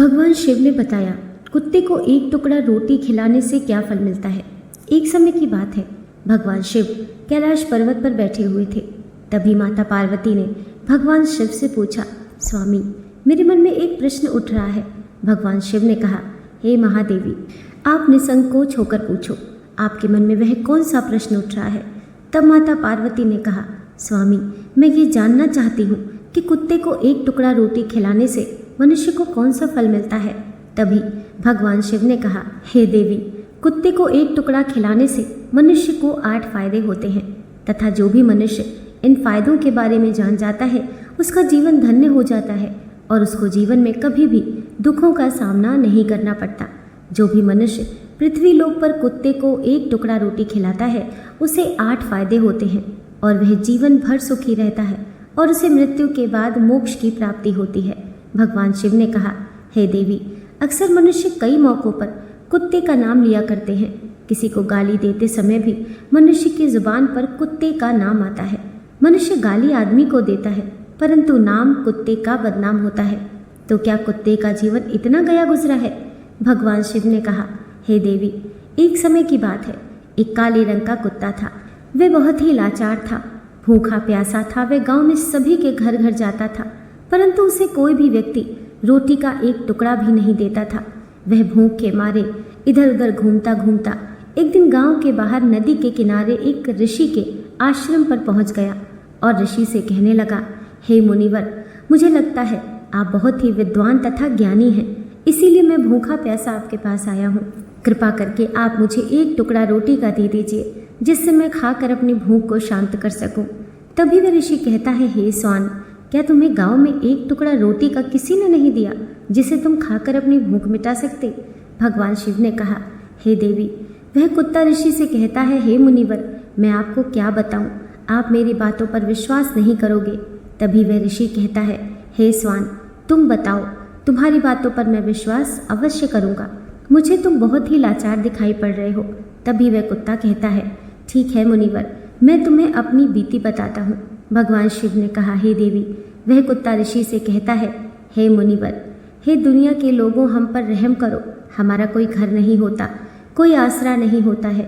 भगवान शिव ने बताया, कुत्ते को एक टुकड़ा रोटी खिलाने से क्या फल मिलता है। एक समय की बात है, भगवान शिव कैलाश पर्वत पर बैठे हुए थे। तभी माता पार्वती ने भगवान शिव से पूछा, स्वामी, मेरे मन में एक प्रश्न उठ रहा है। भगवान शिव ने कहा, हे महादेवी, आप निसंकोच होकर पूछो, आपके मन में वह कौन सा प्रश्न उठ रहा है। तब माता पार्वती ने कहा, स्वामी, मैं ये जानना चाहती हूँ कि कुत्ते को एक टुकड़ा रोटी खिलाने से मनुष्य को कौन सा फल मिलता है। तभी भगवान शिव ने कहा, हे देवी, कुत्ते को एक टुकड़ा खिलाने से मनुष्य को 8 फायदे होते हैं तथा जो भी मनुष्य इन फायदों के बारे में जान जाता है उसका जीवन धन्य हो जाता है और उसको जीवन में कभी भी दुखों का सामना नहीं करना पड़ता। जो भी मनुष्य पृथ्वी लोक पर कुत्ते को एक टुकड़ा रोटी खिलाता है उसे 8 फायदे होते हैं और वह जीवन भर सुखी रहता है और उसे मृत्यु के बाद मोक्ष की प्राप्ति होती है। भगवान शिव ने कहा, हे देवी, अक्सर मनुष्य कई मौक़ों पर कुत्ते का नाम लिया करते हैं। किसी को गाली देते समय भी मनुष्य की जुबान पर कुत्ते का नाम आता है। मनुष्य गाली आदमी को देता है परंतु नाम कुत्ते का बदनाम होता है। तो क्या कुत्ते का जीवन इतना गया गुजरा है। भगवान शिव ने कहा, हे देवी, एक समय की बात है, एक काले रंग का कुत्ता था। वह बहुत ही लाचार था, भूखा प्यासा था। वह गांव में सभी के घर घर जाता था परंतु उसे कोई भी व्यक्ति रोटी का एक टुकड़ा भी नहीं देता था। वह भूख के मारे इधर उधर घूमता घूमता एक दिन गांव के बाहर नदी के किनारे एक ऋषि के आश्रम पर पहुंच गया और ऋषि से कहने लगा, हे मुनिवर, मुझे लगता है आप बहुत ही विद्वान तथा ज्ञानी हैं, इसीलिए मैं भूखा प्यासा आपके पास आया हूँ। कृपा करके आप मुझे एक टुकड़ा रोटी का दे दीजिए जिससे मैं खाकर अपनी भूख को शांत कर सकूं। तभी वह ऋषि कहता है, हे स्वान, क्या तुम्हें गांव में एक टुकड़ा रोटी का किसी ने नहीं दिया जिसे तुम खाकर अपनी भूख मिटा सकते। भगवान शिव ने कहा, हे देवी, वह कुत्ता ऋषि से कहता है, हे मुनिवर, मैं आपको क्या बताऊं, आप मेरी बातों पर विश्वास नहीं करोगे। तभी वह ऋषि कहता है, हे स्वान, तुम बताओ, तुम्हारी बातों पर मैं विश्वास अवश्य करूँगा। मुझे तुम बहुत ही लाचार दिखाई पड़ रहे हो। तभी वह कुत्ता कहता है, ठीक है मुनिवर, मैं तुम्हें अपनी बीती बताता हूँ। भगवान शिव ने कहा, हे देवी, वह कुत्ता ऋषि से कहता है, हे मुनिवर, हे दुनिया के लोगों, हम पर रहम करो। हमारा कोई घर नहीं होता, कोई आसरा नहीं होता है,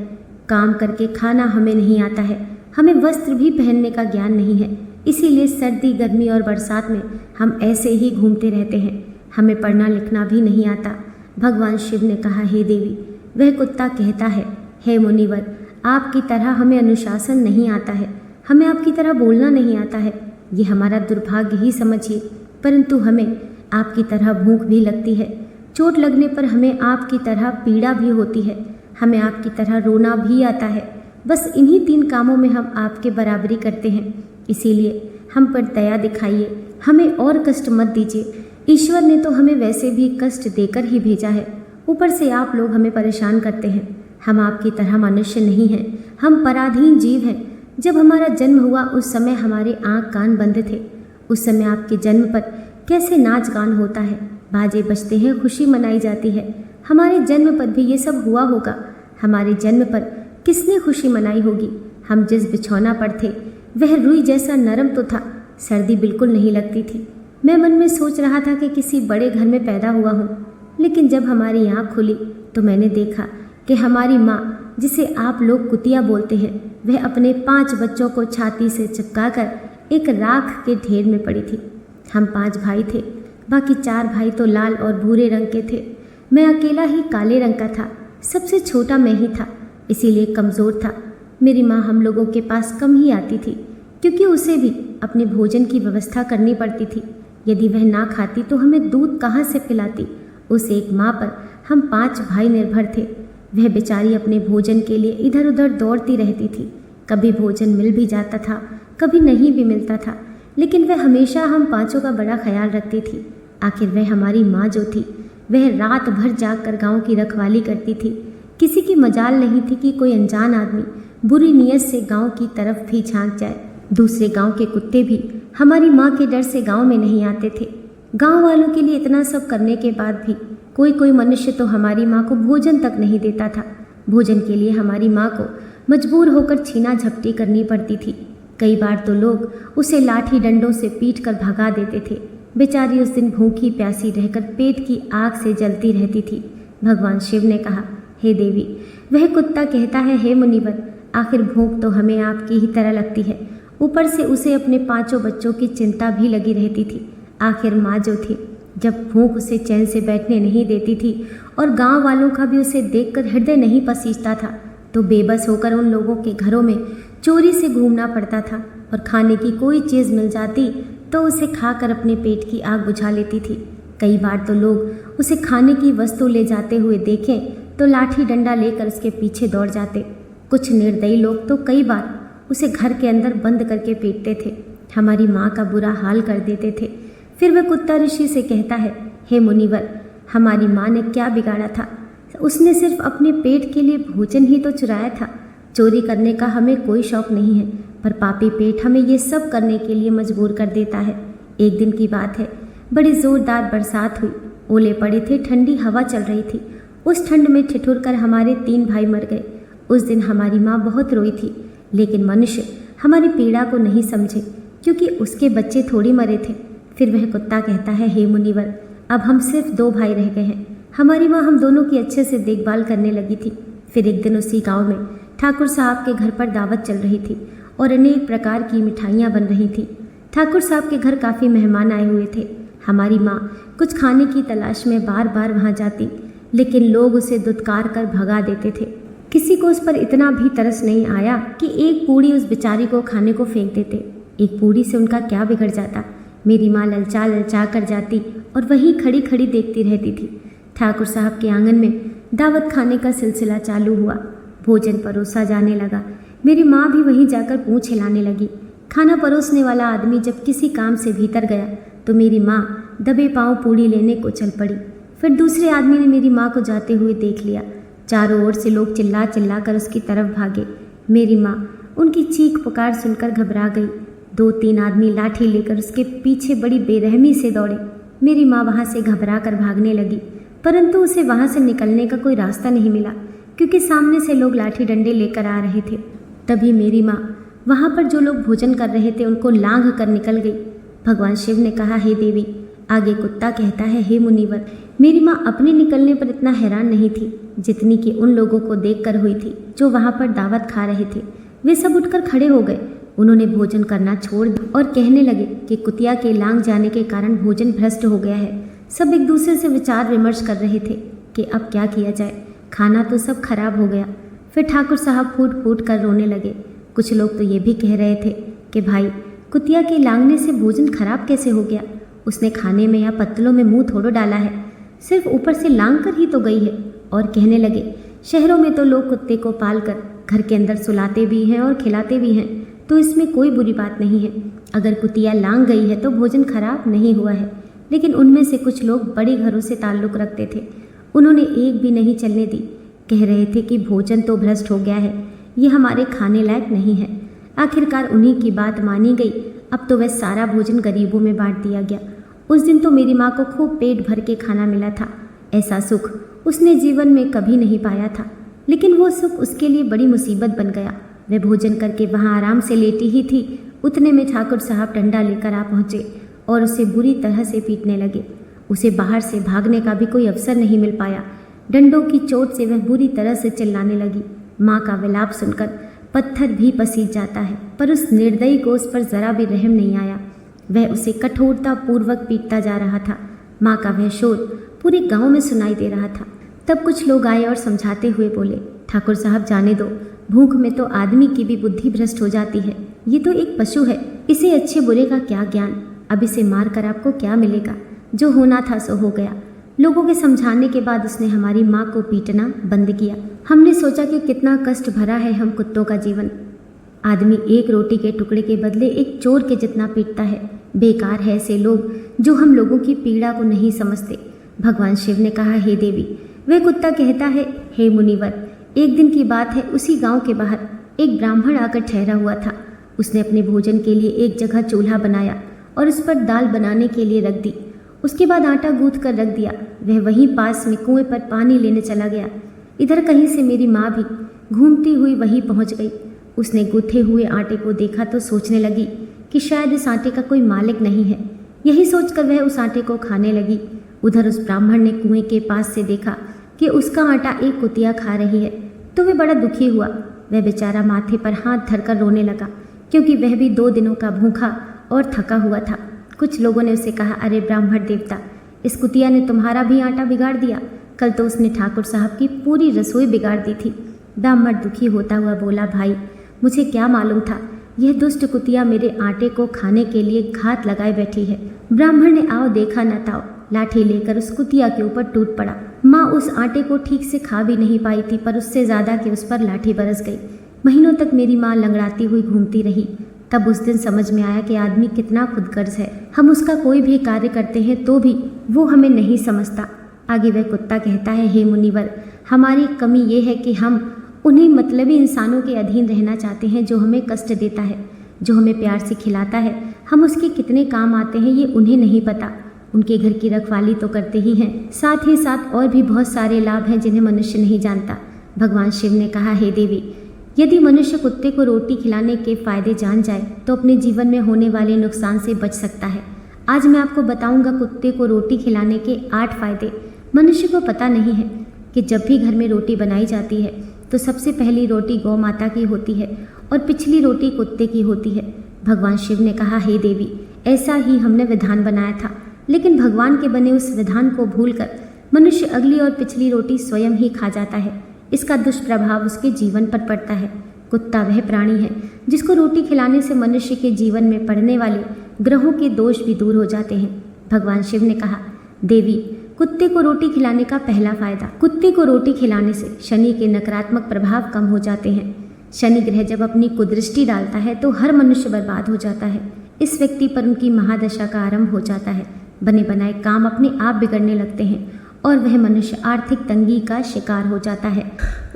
काम करके खाना हमें नहीं आता है, हमें वस्त्र भी पहनने का ज्ञान नहीं है, इसीलिए सर्दी गर्मी और बरसात में हम ऐसे ही घूमते रहते हैं, हमें पढ़ना लिखना भी नहीं आता। भगवान शिव ने कहा, हे देवी, वह कुत्ता कहता है, हे मुनिवर, आपकी तरह हमें अनुशासन नहीं आता है, हमें आपकी तरह बोलना नहीं आता है, ये हमारा दुर्भाग्य ही समझिए, परंतु हमें आपकी तरह भूख भी लगती है, चोट लगने पर हमें आपकी तरह पीड़ा भी होती है, हमें आपकी तरह रोना भी आता है। बस इन्हीं 3 कामों में हम आपके बराबरी करते हैं, इसीलिए हम पर दया दिखाइए, हमें और कष्ट मत दीजिए। ईश्वर ने तो हमें वैसे भी कष्ट देकर ही भेजा है, ऊपर से आप लोग हमें परेशान करते हैं। हम आपकी तरह मनुष्य नहीं हैं, हम पराधीन जीव हैं। जब हमारा जन्म हुआ उस समय हमारे आँख कान बंद थे। उस समय आपके जन्म पर कैसे नाच गान होता है, बाजे बजते हैं, खुशी मनाई जाती है। हमारे जन्म पर भी ये सब हुआ होगा। हमारे जन्म पर किसने खुशी मनाई होगी। हम जिस बिछौना पर थे वह रुई जैसा नरम तो था, सर्दी बिल्कुल नहीं लगती थी। मैं मन में सोच रहा था कि किसी बड़े घर में पैदा हुआ हूँ, लेकिन जब हमारी आँख खुली तो मैंने देखा कि हमारी माँ, जिसे आप लोग कुतिया बोलते हैं, वह अपने 5 बच्चों को छाती से चिपकाकर एक राख के ढेर में पड़ी थी। हम 5 भाई थे, बाकी 4 भाई तो लाल और भूरे रंग के थे। मैं अकेला ही काले रंग का था, सबसे छोटा मैं ही था, इसीलिए कमज़ोर था। मेरी माँ हम लोगों के पास कम ही आती थी क्योंकि उसे भी अपने भोजन की व्यवस्था करनी पड़ती थी। यदि वह ना खाती तो हमें दूध कहाँ से पिलाती। उस एक माँ पर हम 5 भाई निर्भर थे। वह बेचारी अपने भोजन के लिए इधर उधर दौड़ती रहती थी। कभी भोजन मिल भी जाता था, कभी नहीं भी मिलता था, लेकिन वह हमेशा हम 5 का बड़ा ख्याल रखती थी। आखिर वह हमारी माँ जो थी वह रात भर जागकर गांव की रखवाली करती थी। किसी की मजाल नहीं थी कि कोई अनजान आदमी बुरी नीयत से गांव की तरफ भी झांक जाए। दूसरे गांव के कुत्ते भी हमारी माँ के डर से गांव में नहीं आते थे। गांव वालों के लिए इतना सब करने के बाद भी कोई मनुष्य तो हमारी माँ को भोजन तक नहीं देता था। भोजन के लिए हमारी माँ को मजबूर होकर छीना झपटी करनी पड़ती थी। कई बार तो लोग उसे लाठी डंडों से पीट कर भगा देते थे। बेचारी उस दिन भूखी प्यासी रहकर पेट की आग से जलती रहती थी। भगवान शिव ने कहा, हे देवी, वह कुत्ता कहता है, हे मुनिवर, आखिर भूख तो हमें आपकी ही तरह लगती है। ऊपर से उसे अपने 5 बच्चों की चिंता भी लगी रहती थी। आखिर माँ जो थी, जब भूख उसे चैन से बैठने नहीं देती थी और गांव वालों का भी उसे देखकर हृदय नहीं पसीजता था, तो बेबस होकर उन लोगों के घरों में चोरी से घूमना पड़ता था और खाने की कोई चीज़ मिल जाती तो उसे खाकर अपने पेट की आग बुझा लेती थी। कई बार तो लोग उसे खाने की वस्तु ले जाते हुए देखें तो लाठी डंडा लेकर उसके पीछे दौड़ जाते। कुछ निर्दयी लोग तो कई बार उसे घर के अंदर बंद करके पीटते थे, हमारी माँ का बुरा हाल कर देते थे। फिर वह कुत्ता ऋषि से कहता है, हे मुनिवर, हमारी माँ ने क्या बिगाड़ा था? उसने सिर्फ अपने पेट के लिए भोजन ही तो चुराया था। चोरी करने का हमें कोई शौक नहीं है, पर पापी पेट हमें ये सब करने के लिए मजबूर कर देता है। एक दिन की बात है, बड़ी ज़ोरदार बरसात हुई, ओले पड़े थे, ठंडी हवा चल रही थी। उस ठंड में ठिठुर कर हमारे 3 भाई मर गए। उस दिन हमारी माँ बहुत रोई थी, लेकिन मनुष्य हमारी पीड़ा को नहीं समझे, क्योंकि उसके बच्चे थोड़ी मरे थे। फिर वह कुत्ता कहता है, हे मुनिवर, अब हम सिर्फ 2 भाई रह गए हैं। हमारी माँ हम दोनों की अच्छे से देखभाल करने लगी थी। फिर एक दिन उसी गांव में ठाकुर साहब के घर पर दावत चल रही थी और अनेक प्रकार की मिठाइयाँ बन रही थी। ठाकुर साहब के घर काफ़ी मेहमान आए हुए थे। हमारी माँ कुछ खाने की तलाश में बार बार वहाँ जाती, लेकिन लोग उसे दुत्कार कर भगा देते थे। किसी को उस पर इतना भी तरस नहीं आया कि एक पूड़ी उस बेचारी को खाने को फेंक देते। एक पूड़ी से उनका क्या बिगड़ जाता? मेरी माँ ललचा ललचा कर जाती और वहीं खड़ी खड़ी देखती रहती थी। ठाकुर साहब के आंगन में दावत खाने का सिलसिला चालू हुआ। भोजन परोसा जाने लगा। मेरी माँ भी वहीं जाकर पूँछ हिलाने लगी। खाना परोसने वाला आदमी जब किसी काम से भीतर गया तो मेरी माँ दबे पांव पूड़ी लेने को चल पड़ी। फिर दूसरे आदमी ने मेरी माँ को जाते हुए देख लिया। चारों ओर से लोग चिल्ला चिल्ला कर उसकी तरफ भागे। मेरी माँ उनकी चीख पुकार सुनकर घबरा गई। 2-3 आदमी लाठी लेकर उसके पीछे बड़ी बेरहमी से दौड़े। मेरी माँ वहाँ से घबरा कर भागने लगी, परंतु उसे वहाँ से निकलने का कोई रास्ता नहीं मिला, क्योंकि सामने से लोग लाठी डंडे लेकर आ रहे थे। तभी मेरी माँ वहाँ पर जो लोग भोजन कर रहे थे उनको लांघ कर निकल गई। भगवान शिव ने कहा, हे देवी, आगे कुत्ता कहता है, हे मुनिवर, मेरी माँ अपने निकलने पर इतना हैरान नहीं थी जितनी कि उन लोगों को देखकर हुई थी जो वहाँ पर दावत खा रहे थे। वे सब उठकर खड़े हो गए। उन्होंने भोजन करना छोड़ दिया और कहने लगे कि कुतिया के लांघ जाने के कारण भोजन भ्रष्ट हो गया है। सब एक दूसरे से विचार विमर्श कर रहे थे कि अब क्या किया जाए, खाना तो सब खराब हो गया। फिर ठाकुर साहब फूट फूट कर रोने लगे। कुछ लोग तो ये भी कह रहे थे कि भाई, कुतिया के लांघने से भोजन खराब कैसे हो गया? उसने खाने में या पत्तलों में मुंह थोड़ो डाला है, सिर्फ ऊपर से लांघ कर ही तो गई है। और कहने लगे, शहरों में तो लोग कुत्ते को पाल कर घर के अंदर सुलाते भी हैं और खिलाते भी हैं, तो इसमें कोई बुरी बात नहीं है। अगर कुतिया लांघ गई है तो भोजन खराब नहीं हुआ है। लेकिन उनमें से कुछ लोग बड़े घरों से ताल्लुक़ रखते थे। उन्होंने एक भी नहीं चलने दी। कह रहे थे कि भोजन तो भ्रष्ट हो गया है, ये हमारे खाने लायक नहीं है। आखिरकार उन्हीं की बात मानी गई। अब तो वह सारा भोजन गरीबों में बांट दिया गया। उस दिन तो मेरी माँ को खूब पेट भर के खाना मिला था। ऐसा सुख उसने जीवन में कभी नहीं पाया था, लेकिन वो सुख उसके लिए बड़ी मुसीबत बन गया। वह भोजन करके वहाँ आराम से लेटी ही थी, उतने में ठाकुर साहब डंडा लेकर आ पहुँचे और उसे बुरी तरह से पीटने लगे। उसे बाहर से भागने का भी कोई अवसर नहीं मिल पाया। डंडों की चोट से वह बुरी तरह से चिल्लाने लगी। माँ का विलाप सुनकर पत्थर भी पसीज जाता है, पर उस निर्दयी को उस पर जरा भी रहम नहीं आया। वह उसे कठोरता पूर्वक पीटता जा रहा था। माँ का वह शोर पूरे गांव में सुनाई दे रहा था। तब कुछ लोग आए और समझाते हुए बोले, ठाकुर साहब जाने दो, भूख में तो आदमी की भी बुद्धि भ्रष्ट हो जाती है। ये तो एक पशु है, इसे अच्छे बुरे का क्या ज्ञान? अब इसे मार कर आपको क्या मिलेगा? जो होना था सो हो गया। लोगों के समझाने के बाद उसने हमारी माँ को पीटना बंद किया। हमने सोचा कि कितना कष्ट भरा है हम कुत्तों का जीवन। आदमी एक रोटी के टुकड़े के बदले एक चोर के जितना पीटता है। बेकार है ऐसे लोग जो हम लोगों की पीड़ा को नहीं समझते। भगवान शिव ने कहा, हे देवी, वह कुत्ता कहता है, हे मुनिवर, एक दिन की बात है, उसी गांव के बाहर एक ब्राह्मण आकर ठहरा हुआ था। उसने अपने भोजन के लिए एक जगह चूल्हा बनाया और उस पर दाल बनाने के लिए रख दी। उसके बाद आटा गूंथ कर रख दिया। वह वहीं पास में कुएं पर पानी लेने चला गया। इधर कहीं से मेरी माँ भी घूमती हुई वहीं पहुँच गई। उसने गूंथे हुए आटे को देखा तो सोचने लगी कि शायद इस आटे का कोई मालिक नहीं है। यही सोचकर वह उस आटे को खाने लगी। उधर उस ब्राह्मण ने कुएं के पास से देखा कि उसका आटा एक कुतिया खा रही है, तो वह बड़ा दुखी हुआ। वह बेचारा माथे पर हाथ धरकर रोने लगा, क्योंकि वह भी 2 दिनों का भूखा और थका हुआ था। कुछ लोगों ने उसे कहा, अरे ब्राह्मण देवता, इस कुतिया ने तुम्हारा भी आटा बिगाड़ दिया। कल तो उसने ठाकुर साहब की पूरी रसोई बिगाड़ दी थी। ब्राह्मण दुखी होता हुआ बोला, भाई मुझे क्या मालूम था, यह दुष्ट कुतिया मेरे आटे को खाने के लिए घात लगाए बैठी है। ब्राह्मण ने आओ देखा न ताओ लाठी लेकर उस कुतिया के ऊपर टूट पड़ा। माँ उस आटे को ठीक से खा भी नहीं पाई थी, पर उससे ज्यादा कि उस पर लाठी बरस गई। महीनों तक मेरी माँ लंगड़ाती हुई घूमती रही। तब उस दिन समझ में आया कि आदमी कितना खुदगर्ज है। हम उसका कोई भी कार्य करते हैं तो भी वो हमें नहीं समझता। आगे वह कुत्ता कहता है, हे मुनिवर, हमारी कमी ये है कि हम उन्हीं मतलबी इंसानों के अधीन रहना चाहते हैं जो हमें कष्ट देता है, जो हमें प्यार से खिलाता है। हम उसके कितने काम आते हैं ये उन्हें नहीं पता। उनके घर की रखवाली तो करते ही हैं, साथ ही साथ और भी बहुत सारे लाभ हैं जिन्हें मनुष्य नहीं जानता। भगवान शिव ने कहा, हे देवी, यदि मनुष्य कुत्ते को रोटी खिलाने के फायदे जान जाए तो अपने जीवन में होने वाले नुकसान से बच सकता है। आज मैं आपको बताऊंगा कुत्ते को रोटी खिलाने के 8 फायदे। मनुष्य को पता नहीं है कि जब भी घर में रोटी बनाई जाती है तो सबसे पहली रोटी गौ माता की होती है और पिछली रोटी कुत्ते की होती है। भगवान शिव ने कहा, हे देवी, ऐसा ही हमने विधान बनाया था, लेकिन भगवान के बने उस विधान को भूलकर मनुष्य अगली और पिछली रोटी स्वयं ही खा जाता है। इसका दुष्प्रभाव उसके जीवन पर पड़ता है। कुत्ता वह प्राणी है जिसको रोटी खिलाने से मनुष्य के जीवन में पड़ने वाले ग्रहों के दोष भी दूर हो जाते हैं। भगवान शिव ने कहा, देवी, कुत्ते को रोटी खिलाने का पहला फायदा, कुत्ते को रोटी खिलाने से शनि के नकारात्मक प्रभाव कम हो जाते हैं। शनि ग्रह जब अपनी कुदृष्टि डालता है तो हर मनुष्य बर्बाद हो जाता है। इस व्यक्ति पर उनकी महादशा का आरंभ हो जाता है। बने बनाए काम अपने आप बिगड़ने लगते हैं और वह मनुष्य आर्थिक तंगी का शिकार हो जाता है।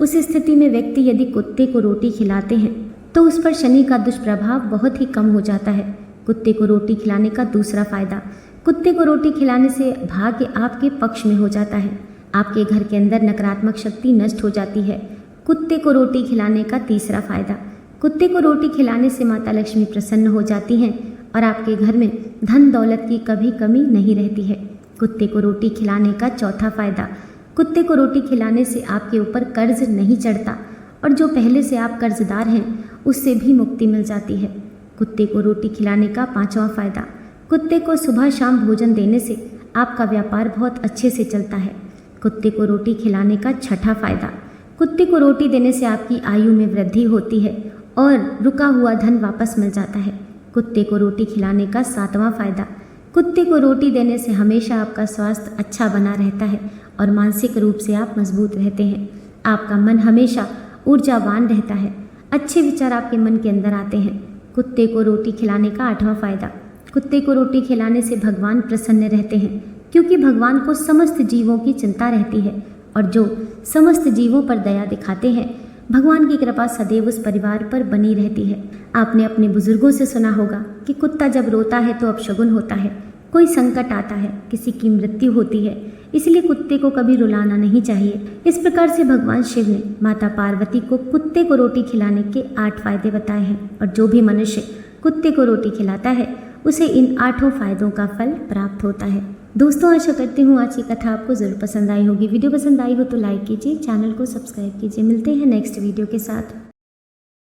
उस स्थिति में व्यक्ति यदि कुत्ते को रोटी खिलाते हैं तो उस पर शनि का दुष्प्रभाव बहुत ही कम हो जाता है। कुत्ते को रोटी खिलाने का दूसरा फायदा, कुत्ते को रोटी खिलाने से भाग्य आपके पक्ष में हो जाता है। आपके घर के अंदर नकारात्मक शक्ति नष्ट हो जाती है। कुत्ते को रोटी खिलाने का तीसरा फायदा, कुत्ते को रोटी खिलाने से माता लक्ष्मी प्रसन्न हो जाती हैं और आपके घर में धन दौलत की कभी कमी नहीं रहती है। कुत्ते को रोटी खिलाने का चौथा फायदा, कुत्ते को रोटी खिलाने से आपके ऊपर कर्ज नहीं चढ़ता और जो पहले से आप कर्जदार हैं उससे भी मुक्ति मिल जाती है। कुत्ते को रोटी खिलाने का पांचवा फायदा, कुत्ते को सुबह शाम भोजन देने से आपका व्यापार बहुत अच्छे से चलता है। कुत्ते को रोटी खिलाने का छठा फायदा, कुत्ते को रोटी देने से आपकी आयु में वृद्धि होती है और रुका हुआ धन वापस मिल जाता है। कुत्ते को रोटी खिलाने का सातवां फायदा, कुत्ते को रोटी देने से हमेशा आपका स्वास्थ्य अच्छा बना रहता है और मानसिक रूप से आप मजबूत रहते हैं। आपका मन हमेशा ऊर्जावान रहता है, अच्छे विचार आपके मन के अंदर आते हैं। कुत्ते को रोटी खिलाने का आठवां फायदा, कुत्ते को रोटी खिलाने से भगवान प्रसन्न रहते हैं, क्योंकि भगवान को समस्त जीवों की चिंता रहती है और जो समस्त जीवों पर दया दिखाते हैं भगवान की कृपा सदैव उस परिवार पर बनी रहती है। आपने अपने बुजुर्गों से सुना होगा कि कुत्ता जब रोता है तो अपशगुन होता है, कोई संकट आता है, किसी की मृत्यु होती है, इसलिए कुत्ते को कभी रुलाना नहीं चाहिए। इस प्रकार से भगवान शिव ने माता पार्वती को कुत्ते को रोटी खिलाने के 8 फायदे बताए हैं और जो भी मनुष्य कुत्ते को रोटी खिलाता है उसे इन 8 फायदों का फल प्राप्त होता है। दोस्तों, आशा करती हूँ आज की कथा आपको ज़रूर पसंद आई होगी। वीडियो पसंद आई हो तो लाइक कीजिए, चैनल को सब्सक्राइब कीजिए। मिलते हैं नेक्स्ट वीडियो के साथ।